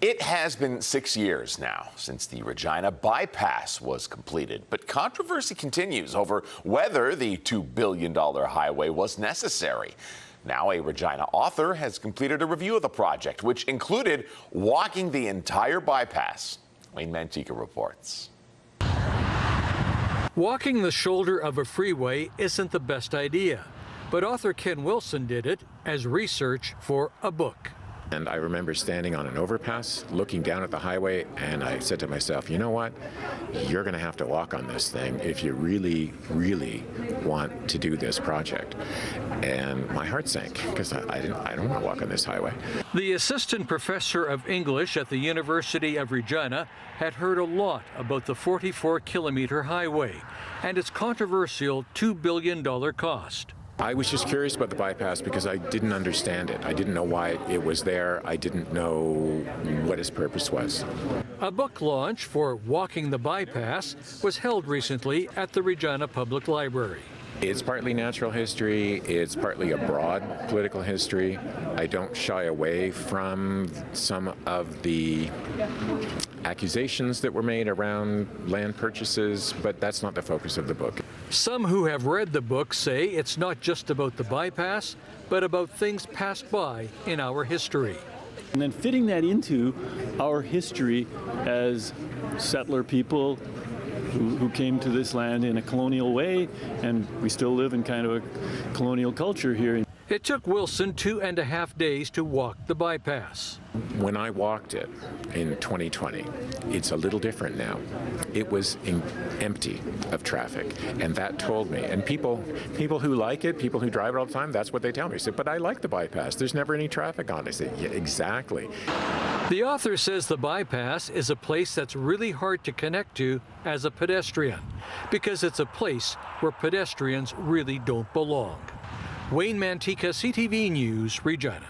It has been 6 years now since the Regina bypass was completed, but controversy continues over whether the $2 billion highway was necessary. Now a Regina author has completed a review of the project, which included walking the entire bypass. Wayne Mantica reports. Walking the shoulder of a freeway isn't the best idea, but author Ken Wilson did it as research for a book. And I remember standing on an overpass, looking down at the highway, and I said to myself, you know what? You're going to have to walk on this thing if you really, really want to do this project. And my heart sank because I don't want to walk on this highway. The assistant professor of English at the University of Regina had heard a lot about the 44-kilometer highway and its controversial $2 billion cost. I was just curious about the bypass because I didn't understand it. I didn't know why it was there. I didn't know what its purpose was. A book launch for Walking the Bypass was held recently at the Regina Public Library. It's partly natural history, it's partly a broad political history. I don't shy away from some of the accusations that were made around land purchases, but that's not the focus of the book. Some who have read the book say it's not just about the bypass, but about things passed by in our history. And then fitting that into our history as settler people who came to this land in a colonial way, and we still live in kind of a colonial culture here. It took Wilson 2.5 days to walk the bypass. When I walked it in 2020, it's a little different now. It was empty of traffic, and that told me, and people who like it, people who drive it all the time, that's what they tell me. I said, but I like the bypass. There's never any traffic on it. I said, yeah, exactly. The author says the bypass is a place that's really hard to connect to as a pedestrian, because it's a place where pedestrians really don't belong. Wayne Mantica, CTV News, Regina.